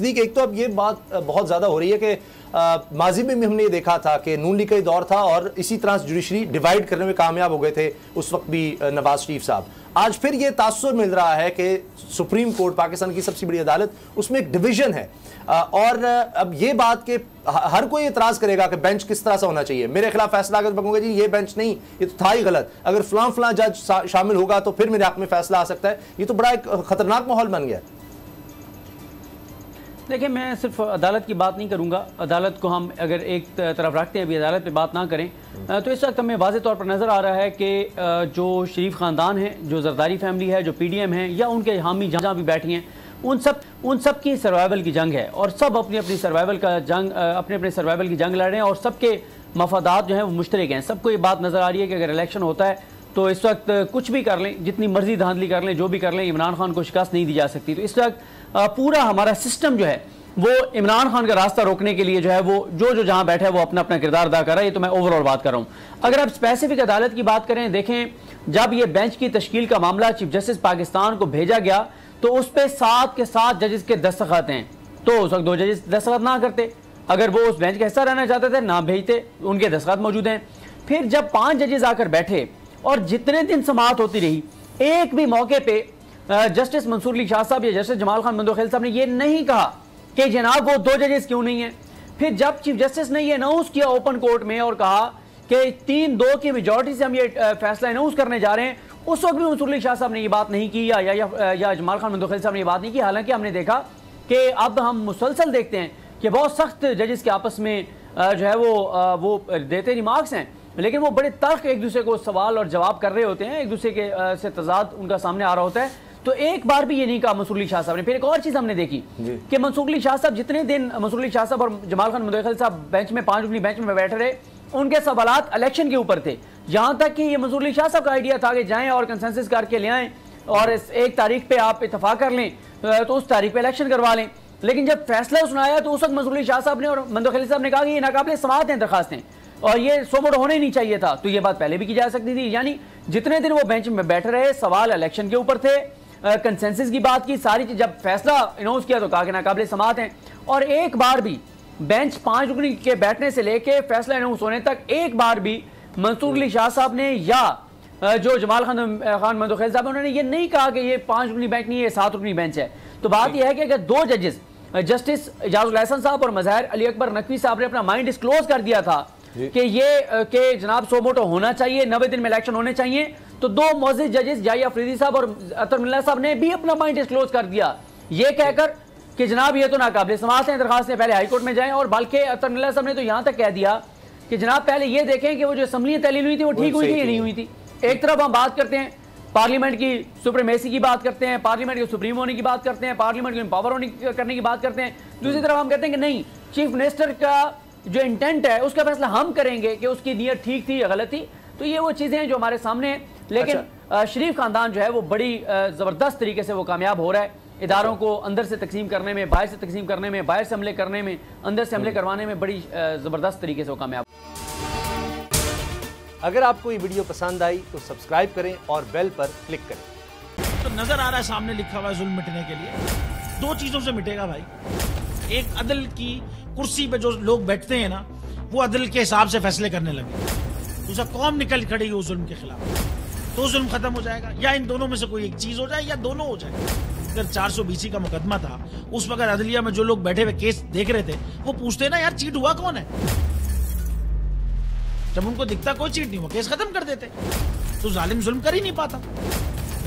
एक तो अब ये बात बहुत ज्यादा हो रही है कि माजी में भी हमने ये देखा था कि नून लीग का दौर था और इसी तरह जुडिशरी डिवाइड करने में कामयाब हो गए थे उस वक्त भी नवाज शरीफ साहब। आज फिर ये तासुर मिल रहा है कि सुप्रीम कोर्ट पाकिस्तान की सबसे बड़ी अदालत उसमें एक डिवीजन है और अब ये बात कि हर कोई एतराज करेगा कि बेंच किस तरह से होना चाहिए। मेरे खिलाफ फैसला अगर कहूंगा जी ये बेंच नहीं, ये तो था ही गलत, अगर फलां जज शामिल होगा तो फिर मेरे हक में फैसला आ सकता है। ये तो बड़ा एक खतरनाक माहौल बन गया। देखिए, मैं सिर्फ अदालत की बात नहीं करूंगा। अदालत को हम अगर एक तरफ रखते हैं, अभी अदालत पे बात ना करें तो इस वक्त हमें वाज़े तौर पर नज़र आ रहा है कि जो शरीफ ख़ानदान है, जो जरदारी फैमिली है, जो PDM है या उनके हामी जहाँ भी बैठी हैं, उन सब की सर्वाइवल की जंग है और सब अपनी अपनी सर्वाइवल का जंग अपने अपने सर्वाइवल की जंग लड़ रहे हैं और सबके मफादात जो हैं वो मुश्तरक हैं। सबको ये बात नज़र आ रही है कि अगर इलेक्शन होता है तो इस वक्त कुछ भी कर लें, जितनी मर्जी धांधली कर लें, जो भी कर लें, इमरान खान को शिकस्त नहीं दी जा सकती। तो इस वक्त पूरा हमारा सिस्टम जो है वो इमरान खान का रास्ता रोकने के लिए जो है वो जो जहां बैठा है वो अपना अपना किरदार अदा कर रहा है। ये तो मैं ओवरऑल बात कर रहा हूं। अगर आप स्पेसिफिक अदालत की बात करें, देखें जब ये बेंच की तश्कील का मामला चीफ जस्टिस पाकिस्तान को भेजा गया तो उस पर 7 के 7 जजेस के दस्तखत हैं, तो उस वक्त 2 जजेस दस्तखत ना करते। अगर वो उस बेंच का हिस्सा रहना चाहते थे ना भेजते, उनके दस्तखत मौजूद हैं। फिर जब 5 जजेस आकर बैठे और जितने दिन समाअत होती रही, एक भी मौके पर जस्टिस मंसूर अली शाह साहब या जस्टिस जमाल खान मंदोखेल साहब ने यह नहीं कहा कि जनाब वो 2 जजेस क्यों नहीं है। फिर जब चीफ जस्टिस ने ये अनाउंस किया ओपन कोर्ट में और कहा कि 3-2 की मेजॉरिटी से हम ये फैसला अनाउंस करने जा रहे हैं, उस वक्त भी मंसूर अली शाह साहब ने ये बात नहीं की या जमाल खान मंदोखेल साहब ने ये बात नहीं की। हालांकि हमने देखा कि अब हम मुसलसल देखते हैं कि बहुत सख्त जजेस के आपस में जो है वो देते रिमार्क्स हैं, लेकिन वो बड़े तल्ख एक दूसरे को सवाल और जवाब कर रहे होते हैं, एक दूसरे के से तजाद उनका सामने आ रहा होता है। तो एक बार भी ये नहीं कहा मंसूर अली शाह साहब ने। फिर एक और चीज हमने देखी कि मंसूर अली शाह साहब जितने दिन मंसूर अली शाह साहब और जमाल खान मंदोखेल साहब बेंच में 5 रुकनी बेंच में बैठे रहे, उनके सवालात इलेक्शन के ऊपर थे। यहां तक कि ये मंसूर अली शाह साहब का आइडिया था कि जाएं और कंसेंसस करके ले आएं और 1 तारीख पे आप इत्तेफाक कर लें तो उस तारीख पे इलेक्शन करवा लें। लेकिन जब फैसला सुनाया तो उस वक्त मंसूर अली शाह साहब ने और मंदोखेल साहब ने कहा कि ये नाकाबिले समाअत हैं दरखास्तें और ये सोमोड होने नहीं चाहिए था। तो ये बात पहले भी की जा सकती थी। यानी जितने दिन वो बेंच में बैठे रहे, सवाल इलेक्शन के ऊपर थे, कंसेंसस की बात की, सारी चीज जब फैसला अनाउंस किया तो कहा कि नाकाबिले समाअत हैं। और एक बार भी बेंच 5 रुकनी के बैठने से लेके फैसला अनाउंस होने तक एक बार भी मंसूर अली शाह साहब ने या जो जमाल खान मंदोखेल साहब उन्होंने ये नहीं कहा कि ये 5 रुकनी बेंच नहीं है, 7 रुकनी बेंच है। तो बात यह है कि अगर 2 जजेस जस्टिस इजाजुल हसन साहब और मज़ाहिर अली अकबर नकवी साहब ने अपना माइंड डिस्क्लोज कर दिया था कि ये कि जनाब सोमोटो होना चाहिए, 90 दिन में इलेक्शन होने चाहिए, तो 2 मोअज़्ज़िज़ जजेस जाहिया अफरीदी साहब और अतर मिल्ला साहब ने भी अपना माइंड डिस्क्लोज कर दिया, ये कहकर कि जनाब ये तो नाकाबिले समाअत हैं, दरखास्तें पहले हाई कोर्ट में जाएं। और बल्कि अतर मिल्ला साहब ने तो यहां तक कह दिया कि जनाब पहले ये देखें कि वो जो असम्बली तहलील हुई थी वो ठीक हुई थी या नहीं हुई थी। एक तरफ हम बात करते हैं पार्लियामेंट की सुप्रीमेसी की बात करते हैं, पार्लियामेंट के सुप्रीम होने की बात करते हैं, पार्लियामेंट को एम्पावर करने की बात करते हैं। दूसरी तरफ हम कहते हैं कि नहीं, चीफ मिनिस्टर का जो इंटेंट है उसका फैसला हम करेंगे कि उसकी नीयत ठीक थी या गलत थी। तो ये वो चीजें हैं जो हमारे सामने हैं। लेकिन शरीफ खानदान जो है वो बड़ी जबरदस्त तरीके से वो कामयाब हो रहा है, इदारों को अंदर से तकसीम करने में, बाहर से तकसीम करने में, बाहर से हमले करने में, अंदर से हमले करवाने में बड़ी जबरदस्त तरीके से वो कामयाब। अगर आपको ये वीडियो पसंद आई तो सब्सक्राइब करें और बेल पर क्लिक करें। तो नजर आ रहा है सामने लिखा हुआ है जुल्म मिटने के लिए 2 चीजों से मिटेगा भाई। एक, अदल की कुर्सी पे जो लोग बैठते हैं ना, वो अदल के हिसाब से फैसले करने लगे। दूसरा, कौम निकल खड़ी उस जुल्म के खिलाफ, तो जुल्म खत्म हो जाएगा। या इन दोनों में से कोई एक चीज हो जाए या दोनों हो जाए। अगर 420 का मुकदमा था, उस वक्त अदलिया में जो लोग बैठे हुए केस देख रहे थे वो पूछते ना यार चीट हुआ कौन है। जब उनको दिखता कोई चीट नहीं हुआ, केस खत्म कर देते। तो जालिम जुल्म कर ही नहीं पाता।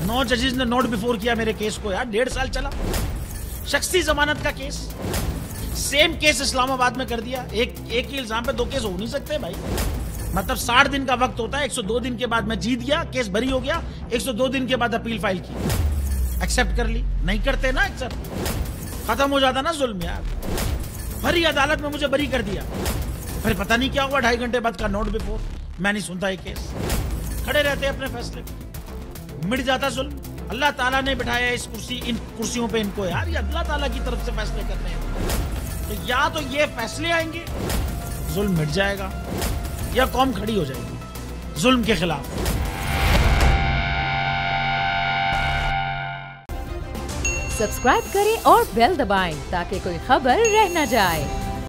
9 जजेस ने नोट बिफोर किया मेरे केस को यार, 1.5 साल चला। शख्सी जमानत का केस, सेम केस इस्लामाबाद में कर दिया। एक ही इल्जाम पे 2 केस हो नहीं सकते भाई। मतलब 60 दिन का वक्त होता है, 102 दिन के बाद मैं जीत गया, केस बरी हो गया, 102 दिन के बाद अपील फाइल की, एक्सेप्ट कर ली। नहीं करते ना एक्सेप्ट, खत्म हो जाता ना जुल्म यार। भरी अदालत में मुझे बरी कर दिया, फिर पता नहीं क्या हुआ, 2.5 घंटे बाद का नोट बिफोर, मैं नहीं सुनता ये केस। खड़े रहते अपने फैसले पे, मिट जाता जुल्म। अल्लाह ताला ने बिठाया इन कुर्सियों पे इनको यार, ये अल्लाह ताला की तरफ से फैसले करने हैं। तो या तो ये फैसले आएंगे, जुल्म मिट जाएगा, या कौम खड़ी हो जाएगी जुल्म के खिलाफ। सब्सक्राइब करें और बेल दबाएं ताकि कोई खबर रह न जाए।